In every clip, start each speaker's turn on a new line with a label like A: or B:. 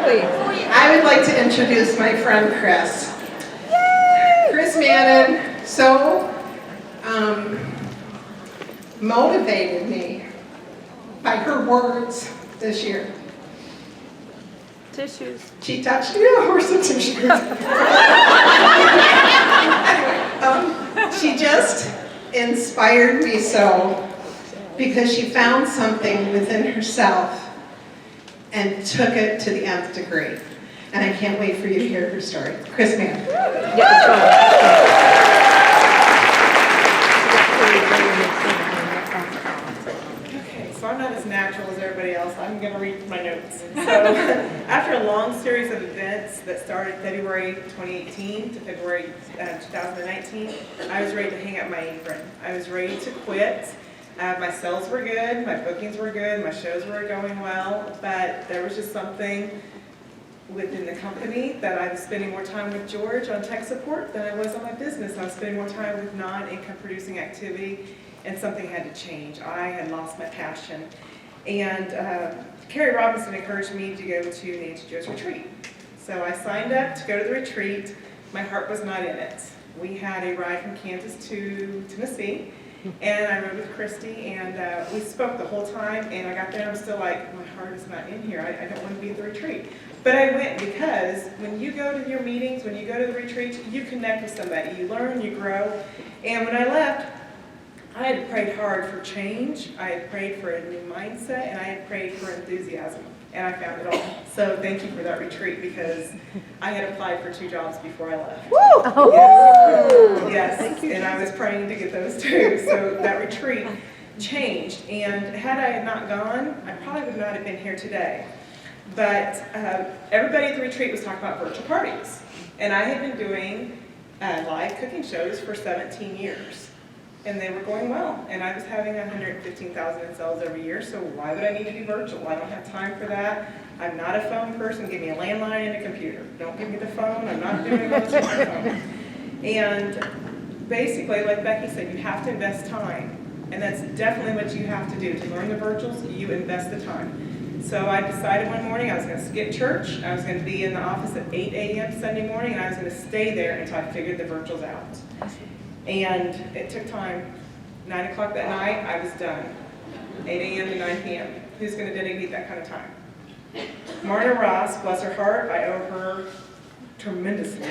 A: Exactly.
B: I would like to introduce my friend Kris. Kris Madden so motivated me by her words this year.
A: Tissues.
B: She touched you, or some tissues. Anyway, she just inspired me so because she found something within herself and took it to the nth degree. And I can't wait for you to hear her story. Kris Madden.
C: Okay, so I'm not as natural as everybody else. I'm going to read my notes. So after a long series of events that started February 2018 to February 2019, I was ready to hang up my apron. I was ready to quit. My sales were good, my bookings were good, my shows were going well, but there was just something within the company that I was spending more time with George on tech support than I was on my business. I was spending more time with non-income producing activity, and something had to change. I had lost my passion. And Carrie Robinson encouraged me to go to Nancy Joe's retreat. So I signed up to go to the retreat. My heart was not in it. We had a ride from Kansas to Tennessee, and I rode with Christy, and we spoke the whole time, and I got there and I'm still like, my heart is not in here. I don't want to be at the retreat. But I went because when you go to your meetings, when you go to the retreats, you connect with somebody. You learn, you grow. And when I left, I had prayed hard for change. I had prayed for a new mindset, and I had prayed for enthusiasm. And I found it all. So thank you for that retreat, because I had applied for 2 jobs before I left.
A: Woo!
C: Yes, and I was praying to get those too. So that retreat changed. And had I not gone, I probably would not have been here today. But everybody at the retreat was talking about virtual parties. And I had been doing live cooking shows for 17 years. And they were going well. And I was having 115,000 in sales every year, so why would I need to do virtual? I don't have time for that. I'm not a phone person. Give me a landline and a computer. Don't give me the phone. I'm not doing it on the smartphone. And basically, like Becky said, you have to invest time. And that's definitely what you have to do. To learn the virtuals, you invest the time. So I decided one morning I was going to skip church. I was going to be in the office at 8 a.m. Sunday morning, and I was going to stay there until I figured the virtuals out. And it took time. 9 o'clock that night, I was done. 8 a.m. to 9 p.m. Who's going to dedicate that kind of time? Marna Ross, bless her heart, I owe her tremendously.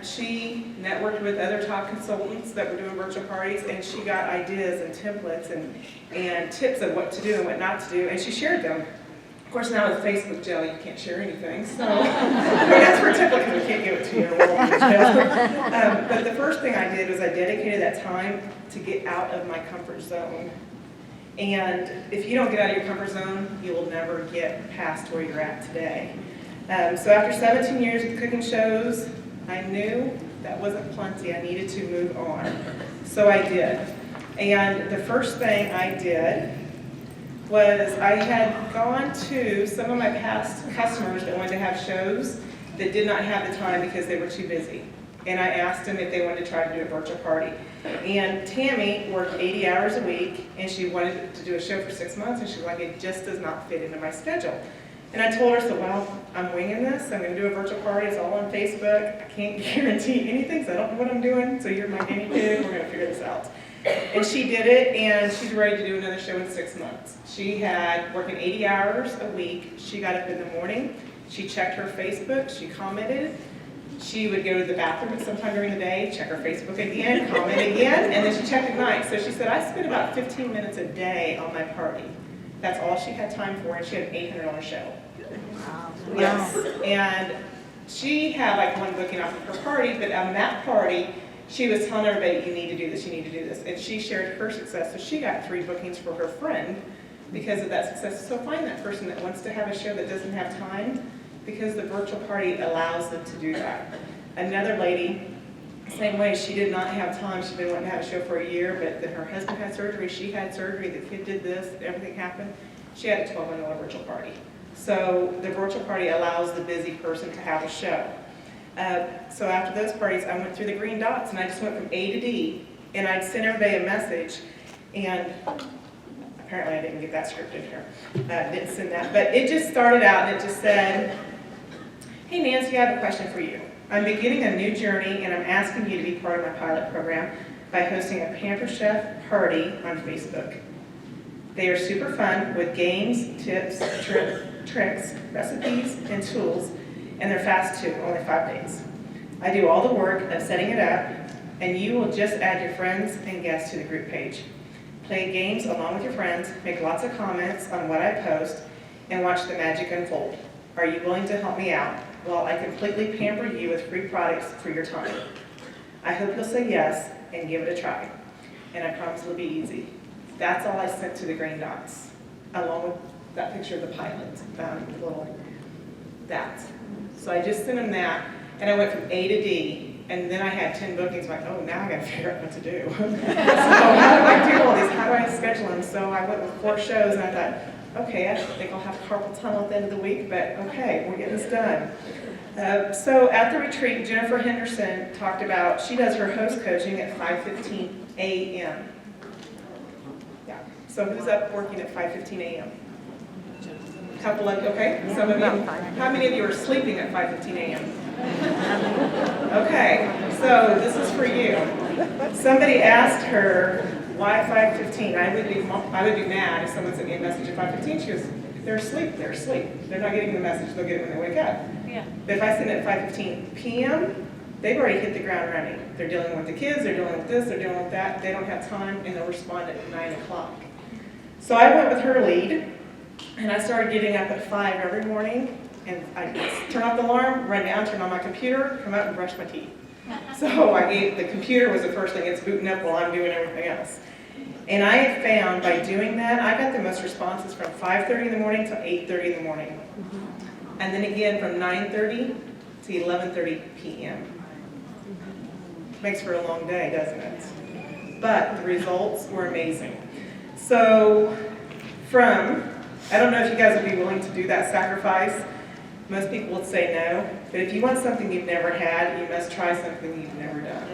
C: She networked with other top consultants that were doing virtual parties, and she got ideas and templates and tips of what to do and what not to do, and she shared them. Of course, now with Facebook jail, you can't share anything, so that's for a template, because we can't give it to you. But the first thing I did was I dedicated that time to get out of my comfort zone. And if you don't get out of your comfort zone, you will never get past where you're at today. So after 17 years of cooking shows, I knew that wasn't plenty. I needed to move on. So I did. And the first thing I did was I had gone to some of my past customers that wanted to have shows that did not have the time because they were too busy. And I asked them if they wanted to try to do a virtual party. And Tammy worked 80 hours a week, and she wanted to do a show for 6 months, and she was like, it just does not fit into my schedule. And I told her, so, well, I'm winging this. I'm going to do a virtual party. It's all on Facebook. I can't guarantee anything, so I don't know what I'm doing. So you're my guinea pig. We're going to figure this out. And she did it, and she's ready to do another show in 6 months. She had working 80 hours a week. She got up in the morning. She checked her Facebook. She commented. She would go to the bathroom sometime during the day, check her Facebook again, comment again, and then she checked at night. So she said, I spent about 15 minutes a day on my party. That's all she had time for, and she had an $800 show. Wow. Yes, and she had like one booking off of her party, but on that party, she was telling everybody, you need to do this, you need to do this. And she shared her success, so she got 3 bookings for her friend because of that success. So find that person that wants to have a show that doesn't have time, because the virtual party allows them to do that. Another lady, same way, she did not have time. She'd been wanting to have a show for a year, but then her husband had surgery, she had surgery, the kid did this, everything happened. She had a $1,200 virtual party. So the virtual party allows the busy person to have a show. So after those parties, I went through the green dots, and I just went from A to D, and I'd send everybody a message, and Apparently I didn't get that script in here. Didn't send that. But it just started out and it just said, hey Nancy, I have a question for you. I'm beginning a new journey and I'm asking you to be part of my pilot program by hosting a Pamper Chef party on Facebook. They are super fun with games, tips, tricks, recipes, and tools, and they're fast too, only 5 days. I do all the work of setting it up, and you will just add your friends and guests to the group page. Play games along with your friends, make lots of comments on what I post, and watch the magic unfold. Are you willing to help me out while I completely pamper you with free products for your time? I hope you'll say yes and give it a try, and I promise it'll be easy. That's all I sent to the green dots, along with that picture of the pilot, that. So I just sent them that, and I went from A to D, and then I had 10 bookings. I'm like, oh, now I gotta figure out what to do. So how do I do all these? How do I schedule them? So I went with 4 shows, and I thought, okay, I don't think I'll have carpal tunnel at the end of the week, but okay, we're getting this done. So at the retreat, Jennifer Henderson talked about, she does her host coaching at 5:15 a.m. Yeah, so who's up working at 5:15 a.m.? A couple of, okay, some of you. How many of you are sleeping at 5:15 a.m.? Okay, so this is for you. Somebody asked her, why 5:15? I would be mad if someone sent me a message at 5:15. She goes, they're asleep, they're asleep. They're not getting the message, they'll get it when they wake up.
A: Yeah.
C: But if I send it at 5:15 p.m., they've already hit the ground running. They're dealing with the kids, they're dealing with this, they're dealing with that. They don't have time, and they'll respond at 9 o'clock. So I went with her lead, and I started getting up at 5 every morning, and I turn off the alarm, run down, turn on my computer, come out and brush my teeth. So the computer was the first thing it's booting up while I'm doing everything else. And I have found by doing that, I got the most responses from 5:30 in the morning to 8:30 in the morning. And then again from 9:30 to 11:30 p.m. Makes for a long day, doesn't it? But the results were amazing. So I don't know if you guys would be willing to do that sacrifice. Most people would say no, but if you want something you've never had, you must try something you've never done.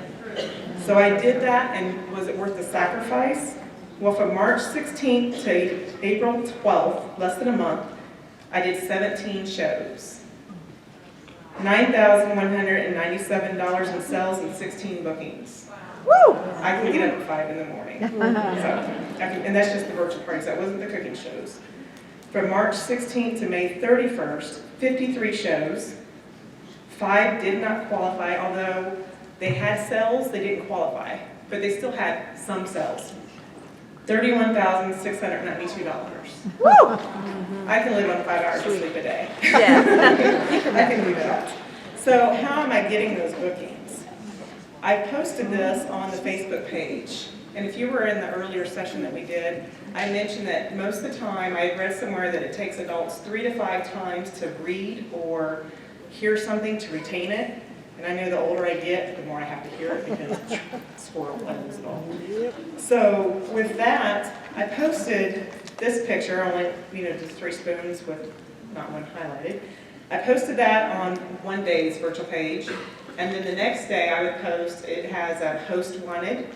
C: So I did that, and was it worth the sacrifice? Well, from March 16th to April 12th, less than a month, I did 17 shows. $9,197 in sales and 16 bookings.
A: Woo!
C: I can get up at 5 in the morning. And that's just the virtual parties, that wasn't the cooking shows. From March 16th to May 31st, 53 shows. 5 did not qualify, although they had sales, they didn't qualify, but they still had some sales. $31,692.
A: Woo!
C: I can live on 5 hours of sleep a day.
A: Yeah.
C: I can do that. So how am I getting those bookings? I posted this on the Facebook page, and if you were in the earlier session that we did, I mentioned that most of the time, I read somewhere that it takes adults 3 to 5 times to read or hear something to retain it. And I know the older I get, the more I have to hear it because squirrel levels and all. So with that, I posted this picture, only, just 3 spoons with not one highlighted. I posted that on one day's virtual page, and then the next day I would post, it has a host wanted,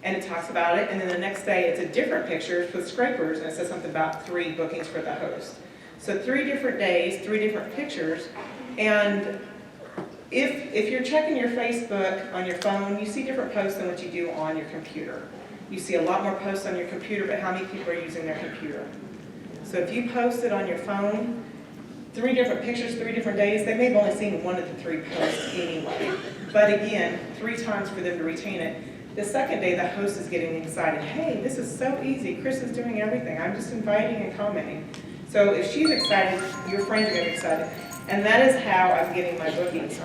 C: and it talks about it, and then the next day it's a different picture with scrapers, and it says something about 3 bookings for the host. So 3 different days, 3 different pictures, and if you're checking your Facebook on your phone, you see different posts than what you do on your computer. You see a lot more posts on your computer, but how many people are using their computer? So if you post it on your phone, 3 different pictures, 3 different days, they may have only seen 1 of the 3 posts anyway. But again, 3 times for them to retain it. The second day, the host is getting excited. Hey, this is so easy. Kris is doing everything. I'm just inviting and commenting. So if she's excited, your friends are going to be excited. And that is how I'm getting my bookings.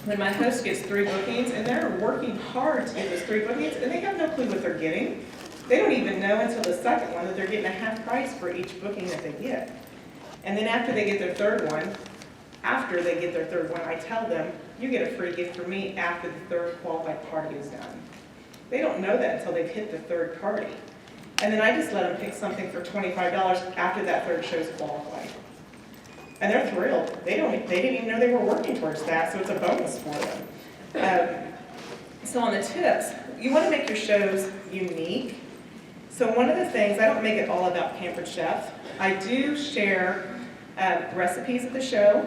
C: When my host gets 3 bookings, and they're working hard to get those 3 bookings, and they have no clue what they're getting. They don't even know until the second one that they're getting a half price for each booking that they get. And then after they get their third one, I tell them, you get a free gift from me after the 3rd qualified party is done. They don't know that until they've hit the 3rd party. And then I just let them pick something for $25 after that 3rd show's qualified. And they're thrilled. They didn't even know they were working towards that, so it's a bonus for them. So on the tips, you want to make your shows unique. So one of the things, I don't make it all about Pampered Chef. I do share recipes at the show,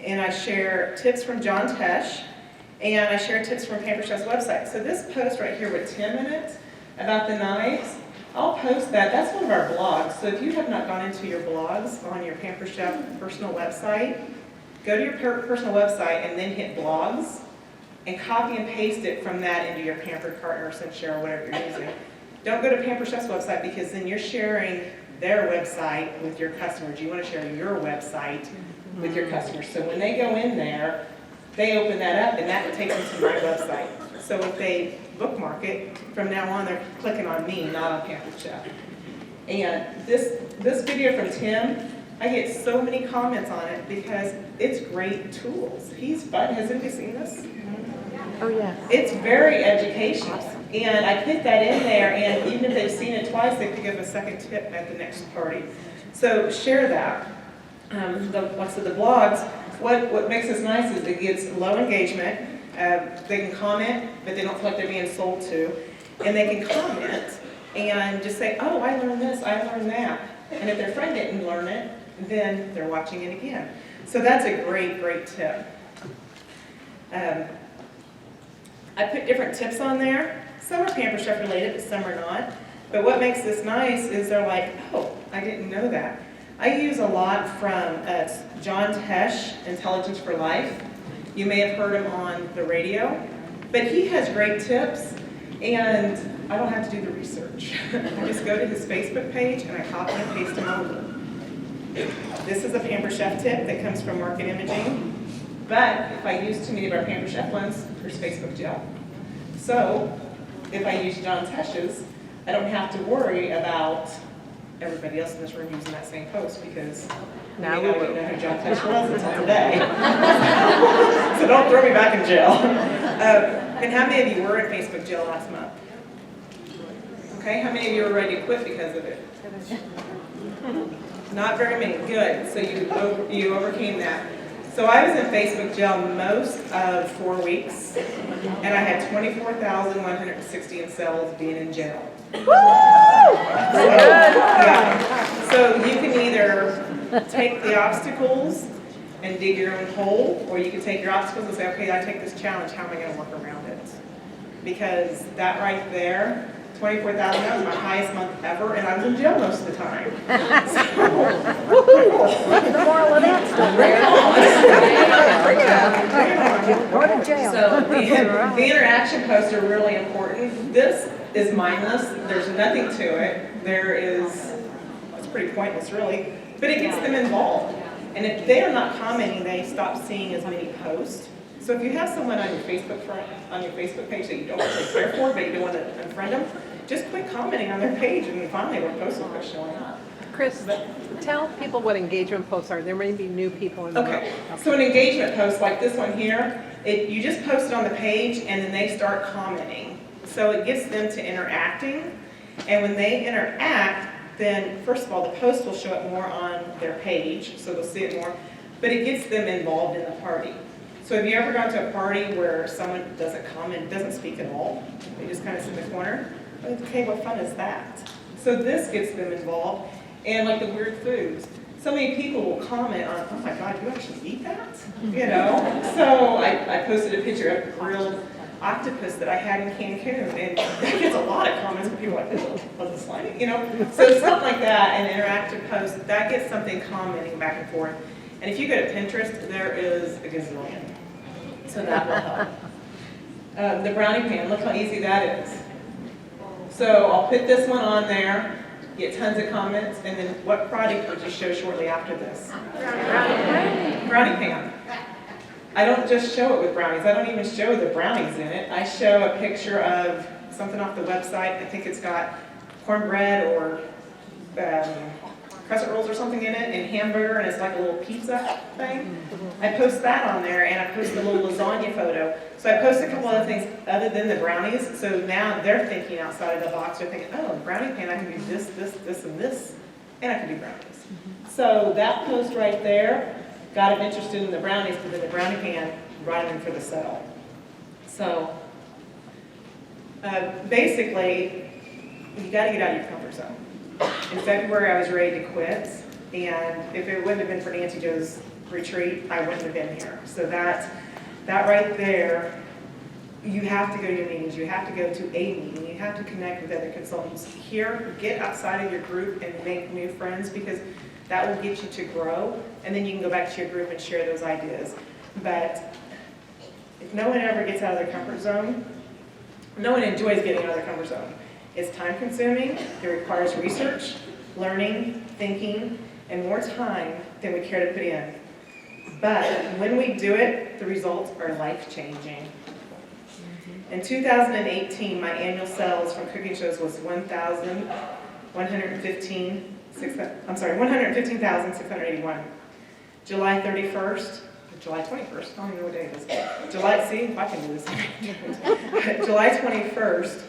C: and I share tips from John Tesh, and I share tips from Pampered Chef's website. So this post right here with Tim in it about the knives, I'll post that. That's one of our blogs. So if you have not gone into your blogs on your Pampered Chef personal website, go to your personal website and then hit blogs and copy and paste it from that into your Pampered Cart or Share or whatever you're using. Don't go to Pampered Chef's website because then you're sharing their website with your customers. You want to share your website with your customers. So when they go in there, they open that up and that will take them to my website. So if they bookmark it, from now on they're clicking on me, not on Pampered Chef. And this video from Tim, I get so many comments on it because it's great tools. He's fun. Has anybody seen this?
A: Oh, yeah.
C: It's very educational. And I put that in there, and even if they've seen it twice, they could give a second tip at the next party. So share that. Like I said, the blogs, what makes this nice is it gets low engagement. They can comment, but they don't feel like they're being sold to. And they can comment and just say, oh, I learned this, I learned that. And if their friend didn't learn it, then they're watching it again. So that's a great, great tip. I put different tips on there. Some are Pampered Chef related, but some are not. But what makes this nice is they're like, oh, I didn't know that. I use a lot from John Tesh, Intelligence for Life. You may have heard him on the radio. But he has great tips, and I don't have to do the research. I just go to his Facebook page, and I copy and paste them over. This is a Pampered Chef tip that comes from Market Imaging. But if I use too many of our Pampered Chef ones, there's Facebook jail. So if I use John Tesh's, I don't have to worry about everybody else in this room using that same post because
A: Now
C: we
A: we
C: didn't
A: will.
C: know who John Tesh was until today. So don't throw me back in jail. And how many of you were in Facebook jail last month? Okay, how many of you were ready to quit because of it? Not very many. Good. So you overcame that. So I was in Facebook jail most of 4 weeks, and I had 24,160 in cells being in jail. So you can either take the obstacles and dig your own hole, or you can take your obstacles and say, okay, I take this challenge, how am I going to work around it? Because that right there, 24,000, that was my highest month ever, and I was in jail most of the time.
A: The moral of that story. Go to jail.
C: So the interaction posts are really important. This is mindless. There's nothing to it. It's pretty pointless really, but it gets them involved. And if they are not commenting, they stop seeing as many posts. So if you have someone on your Facebook page that you don't really care for, but you don't want to unfriend them, just quit commenting on their page and finally their posts will quit showing up.
A: Chris, tell people what engagement posts are. There may be new people in the room.
C: Okay, so an engagement post like this one here, you just post it on the page and then they start commenting. So it gets them to interacting, and when they interact, then first of all, the post will show up more on their page, so they'll see it more, but it gets them involved in the party. So have you ever gone to a party where someone doesn't comment, doesn't speak at all? They just kind of sit in the corner? Okay, what fun is that? So this gets them involved. And like the weird foods. So many people will comment on, oh my God, you actually eat that? You know? So I posted a picture of a grilled octopus that I had in Cancun, and that gets a lot of comments from people like, oh, was it slimy? You know? So something like that, an interactive post, that gets something commenting back and forth. And if you go to Pinterest, there is a gazillion. So that will help. The brownie pan, look how easy that is. So I'll put this one on there, get tons of comments, and then what product would you show shortly after this? Brownie pan. I don't just show it with brownies. I don't even show the brownies in it. I show a picture of something off the website. I think it's got cornbread or crescent rolls or something in it, and hamburger, and it's like a little pizza thing. I post that on there, and I post a little lasagna photo. So I post a couple other things other than the brownies, so now they're thinking outside of the box. They're thinking, oh, brownie pan, I can do this, this, this, and this, and I can do brownies. So that post right there got them interested in the brownies, but then the brownie pan brought them in for the sale. So basically, you gotta get out of your comfort zone. In February, I was ready to quit, and if it wouldn't have been for Nancy Joe's retreat, I wouldn't have been here. So that right there, you have to go to your meetings, you have to go to a meeting, you have to connect with other consultants here, get outside of your group and make new friends, because that will get you to grow, and then you can go back to your group and share those ideas. But if no one ever gets out of their comfort zone, no one enjoys getting out of their comfort zone. It's time consuming, it requires research, learning, thinking, and more time than we care to put in. But when we do it, the results are life-changing. In 2018, my annual sales from cooking shows was $115,681. July 31st, July 21st, I don't even know what day it is. See, if I can do this. July 21st,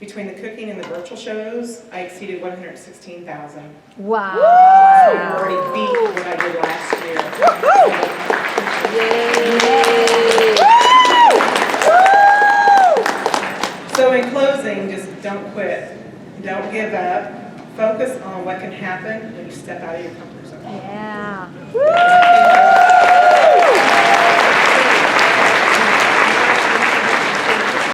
C: between the cooking and the virtual shows, I exceeded 116,000.
D: Wow.
C: So I already beat what I did last year. So in closing, just don't quit. Don't give up. Focus on what can happen when you step out of your comfort zone.
D: Yeah.